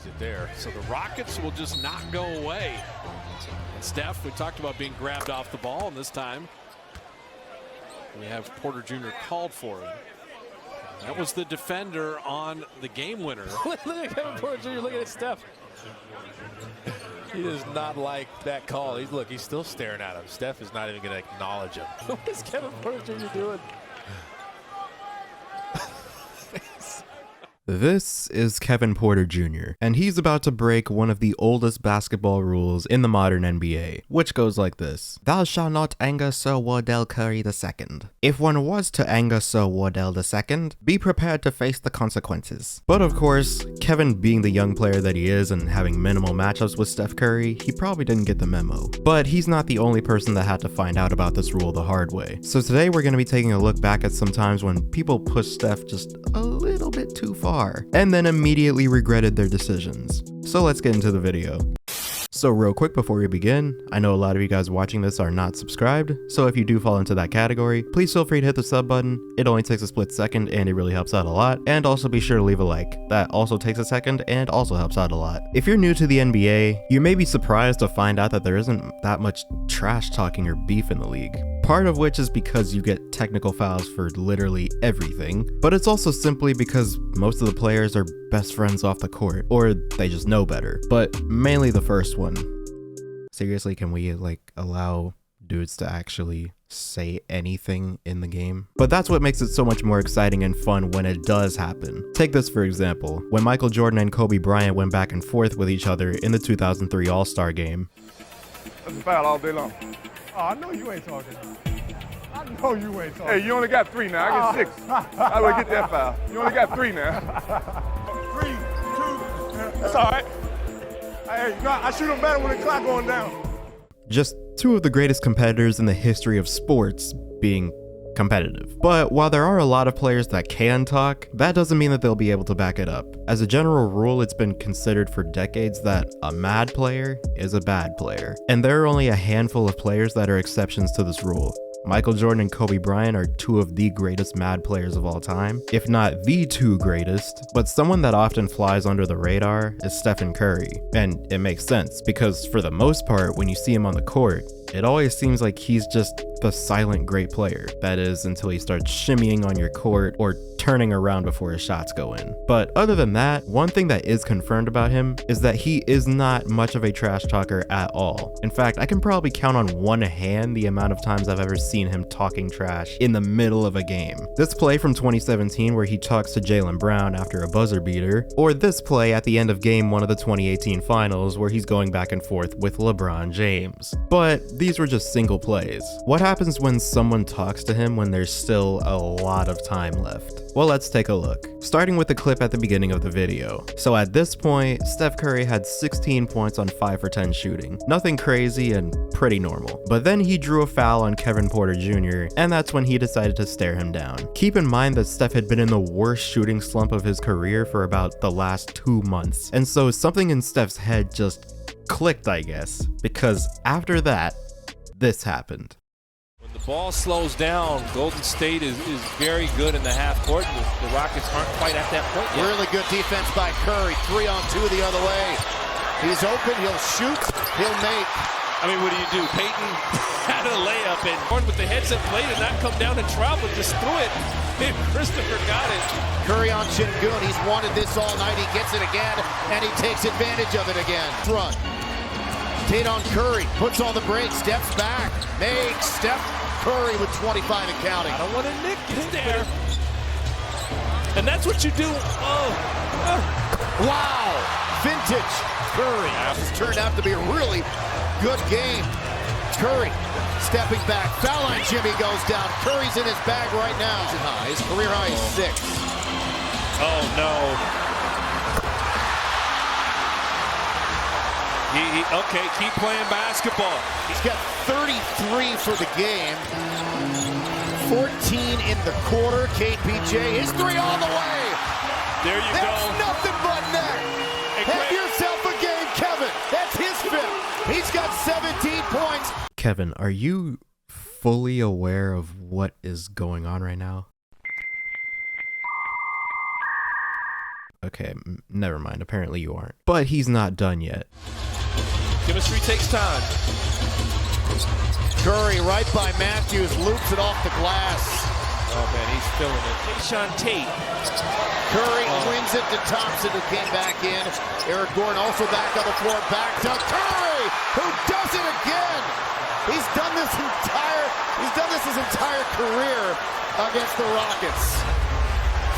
used it there. So the Rockets will just not go away. And Steph, we talked about being grabbed off the ball, and this time we have Porter Jr. called for him. That was the defender on the game winner. Look at Kevin Porter Jr. looking at Steph. He does not like that call. He's still staring at him. Steph is not even going to acknowledge him. What is Kevin Porter Jr. doing? This is Kevin Porter Jr., and he's about to break one of the oldest basketball rules in the modern NBA, which goes like this. Thou shalt not anger Sir Wardell Curry II. If one was to anger Sir Wardell II, be prepared to face the consequences. But of course, Kevin being the young player that he is and having minimal matchups with Steph Curry, he probably didn't get the memo. But he's not the only person that had to find out about this rule the hard way. So today we're going to be taking a look back at some times when people pushed Steph just a little bit too far and then immediately regretted their decisions. So let's get into the video. So real quick before we begin, I know a lot of you guys watching this are not subscribed, so if you do fall into that category, please feel free to hit the sub button. It only takes a split second and it really helps out a lot. And also be sure to leave a like. That also takes a second and also helps out a lot. If you're new to the NBA, you may be surprised to find out that there isn't that much trash talking or beef in the league. Part of which is because you get technical fouls for literally everything, but it's also simply because most of the players are best friends off the court, or they just know better, but mainly the first one. Seriously, can we allow dudes to actually say anything in the game? But that's what makes it so much more exciting and fun when it does happen. Take this for example, when Michael Jordan and Kobe Bryant went back and forth with each other in the 2003 All-Star game. That's a foul all day long. Oh, I know you ain't talking. I know you ain't talking. Hey, you only got 3 now. I get 6. How do I get that foul? You only got 3 now. 3, 2. That's all right. Hey, no, I shoot them better when the clock going down. Just two of the greatest competitors in the history of sports being competitive. But while there are a lot of players that can talk, that doesn't mean that they'll be able to back it up. As a general rule, it's been considered for decades that a mad player is a bad player. And there are only a handful of players that are exceptions to this rule. Michael Jordan and Kobe Bryant are two of the greatest mad players of all time, if not the two greatest, but someone that often flies under the radar is Stephen Curry. And it makes sense, because for the most part, when you see him on the court, it always seems like he's just the silent great player. That is, until he starts shimmying on your court or turning around before his shots go in. But other than that, one thing that is confirmed about him is that he is not much of a trash talker at all. In fact, I can probably count on one hand the amount of times I've ever seen him talking trash in the middle of a game. This play from 2017 where he talks to Jaylen Brown after a buzzer beater, or this play at the end of game 1 of the 2018 finals where he's going back and forth with LeBron James. But these were just single plays. What happens when someone talks to him when there's still a lot of time left? Well, let's take a look. Starting with the clip at the beginning of the video. So at this point, Steph Curry had 16 points on 5 for 10 shooting. Nothing crazy and pretty normal. But then he drew a foul on Kevin Porter Jr., and that's when he decided to stare him down. Keep in mind that Steph had been in the worst shooting slump of his career for about the last 2 months. And so something in Steph's head just clicked, I guess, because after that, this happened. When the ball slows down, Golden State is very good in the half court. The Rockets aren't quite at that point yet. Really good defense by Curry. 3-on-2 the other way. He's open, he'll shoot, he'll make. I mean, what do? Peyton had a layup and Horn with the heads up play did not come down and travel, just threw it. And Christopher got it. Curry on Şengün, he's wanted this all night. He gets it again, and he takes advantage of it again. Run. Tate on Curry, puts on the brakes, steps back, makes. Steph Curry with 25 and counting. I don't want to nick it there. And that's what you do. Wow, vintage Curry. This has turned out to be a really good game. Curry stepping back, foul line Jimmy goes down. Curry's in his bag right now. His career high is 6. Oh no. Okay, keep playing basketball. He's got 33 for the game. 14 in the quarter. KPJ, his 3 all the way. There you That's go. Nothing but net. Have yourself a game, Kevin. That's his 5th. He's got 17 points. Kevin, are you fully aware of what is going on right now? Okay, never mind. Apparently you aren't. But he's not done yet. Chemistry takes time. Curry right by Matthews, loops it off the glass. Oh, man, he's feeling it. Tayshaun Tate. Curry wins it to Thompson, who came back in. Eric Gordon also back on the floor, back to Curry, who does it again. He's done this his entire career against the Rockets.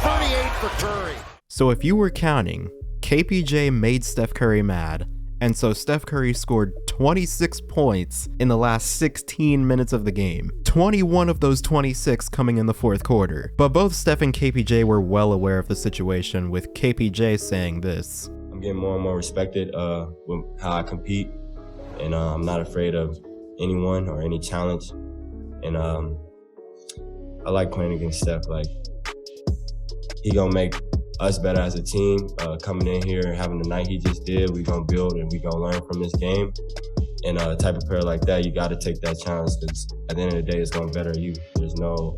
38 for Curry. So if you were counting, KPJ made Steph Curry mad, and so Steph Curry scored 26 points in the last 16 minutes of the game. 21 of those 26 coming in the fourth quarter. But both Steph and KPJ were well aware of the situation, with KPJ saying this. I'm getting more and more respected with how I compete, and I'm not afraid of anyone or any challenge. And I like playing against Steph. Like, he gonna make us better as a team. Coming in here and having the night he just did, we gonna build and we gonna learn from this game. And a type of player like that, you gotta take that challenge, because at the end of the day, it's gonna better you. There's no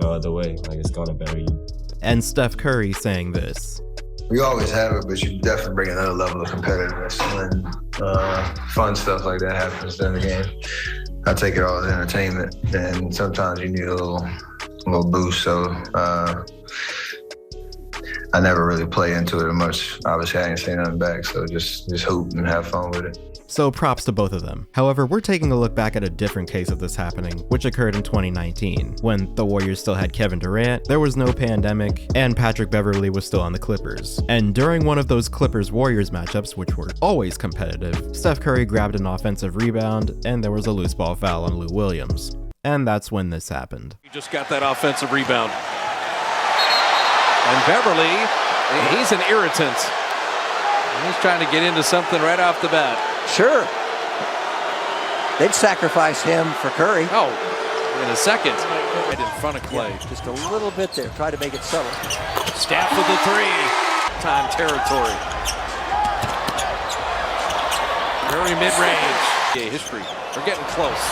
other way. Like, it's gonna better you. And Steph Curry saying this. We always have it, but you definitely bring another level of competitiveness when fun stuff like that happens during the game. I take it all as entertainment, and sometimes you need a little boost. So I never really play into it much. Obviously, I ain't saying nothing back, so just hoop and have fun with it. So props to both of them. However, we're taking a look back at a different case of this happening, which occurred in 2019, when the Warriors still had Kevin Durant, there was no pandemic, and Patrick Beverley was still on the Clippers. And during one of those Clippers-Warriors matchups, which were always competitive, Steph Curry grabbed an offensive rebound, and there was a loose ball foul on Lou Williams. And that's when this happened. He just got that offensive rebound. And Beverley, he's an irritant. He's trying to get into something right off the bat. Sure. They'd sacrifice him for Curry. Oh, in a second. Right in front of Clay. Yeah, just a little bit there. Try to make it subtle. Steph with the three. Time territory. Curry mid-range. Yeah, history. We're getting close.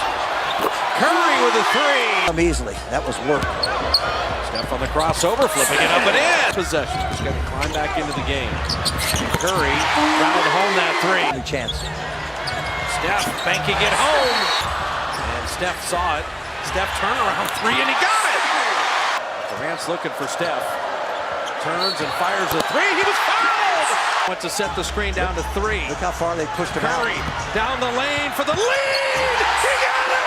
Curry with the three. Easily. That was work. Steph on the crossover, flipping it up and in. Possession. Just got to climb back into the game. Curry round home that three. New chance. Steph banking it home. And Steph saw it. Steph turnaround three, and he got it. Durant's looking for Steph. Turns and fires a three. He was fouled. Went to set the screen down to three. Look how far they pushed him Curry out. Down the lane for the lead. He got it.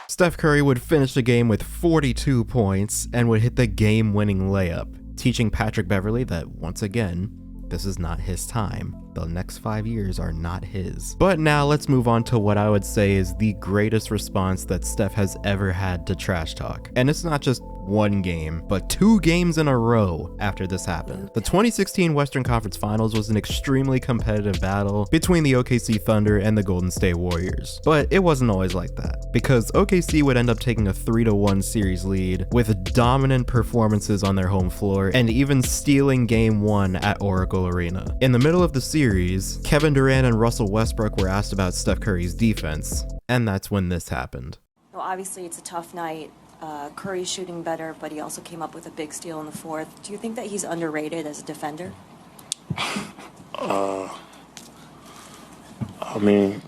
Steph Curry would finish the game with 42 points and would hit the game-winning layup, teaching Patrick Beverley that, once again, this is not his time. The next 5 years are not his. But now let's move on to what I would say is the greatest response that Steph has ever had to trash talk. And it's not just one game, but 2 games in a row after this happened. The 2016 Western Conference Finals was an extremely competitive battle between the OKC Thunder and the Golden State Warriors. But it wasn't always like that, because OKC would end up taking a 3-1 series lead with dominant performances on their home floor and even stealing Game 1 at Oracle Arena. In the middle of the series, Kevin Durant and Russell Westbrook were asked about Steph Curry's defense, and that's when this happened. Well, obviously it's a tough night. Curry's shooting better, but he also came up with a big steal in the fourth. Do you think that he's underrated as a defender? I mean,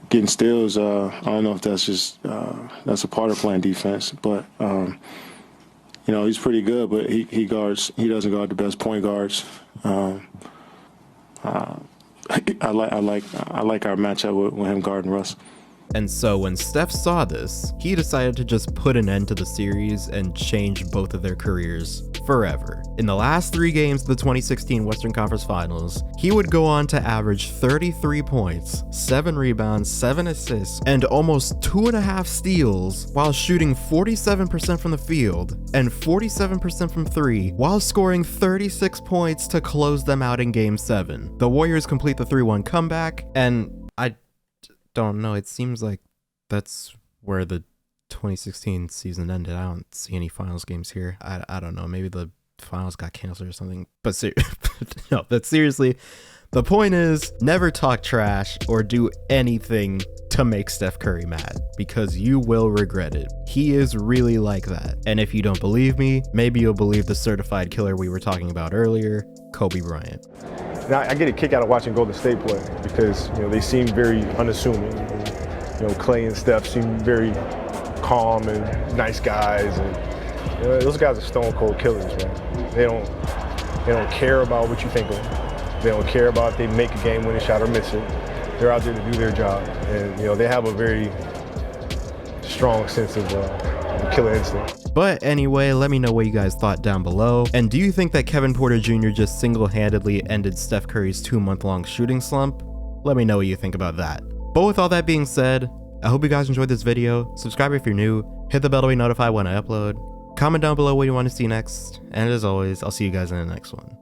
getting steals, I don't know if that's just, that's a part of playing defense, but, you know, he's pretty good, but he doesn't guard the best point guards. I like our matchup with him guarding Russ. And so when Steph saw this, he decided to just put an end to the series and change both of their careers forever. In the last 3 games of the 2016 Western Conference Finals, he would go on to average 33 points, 7 rebounds, 7 assists, and almost 2.5 steals while shooting 47% from the field and 47% from 3 while scoring 36 points to close them out in Game 7. The Warriors complete the 3-1 comeback, and I don't know, it seems like that's where the 2016 season ended. I don't see any finals games here. I don't know, maybe the finals got canceled or something. But no, but seriously, the point is never talk trash or do anything to make Steph Curry mad, because you will regret it. He is really like that. And if you don't believe me, maybe you'll believe the certified killer we were talking about earlier, Kobe Bryant. Now, I get a kick out of watching Golden State play because, you know, they seem very unassuming. You know, Clay and Steph seem very calm and nice guys, and you know, those guys are stone cold killers, man. They don't care about what you think of them. They don't care about if they make a game-winning shot or miss it. They're out there to do their job, and you know, they have a very strong sense of killer instinct. But anyway, let me know what you guys thought down below. And do you think that Kevin Porter Jr. just single-handedly ended Steph Curry's 2-month-long shooting slump? Let me know what you think about that. But with all that being said, I hope you guys enjoyed this video. Subscribe if you're new, hit the bell to be notified when I upload, comment down below what you want to see next, and as always, I'll see you guys in the next one.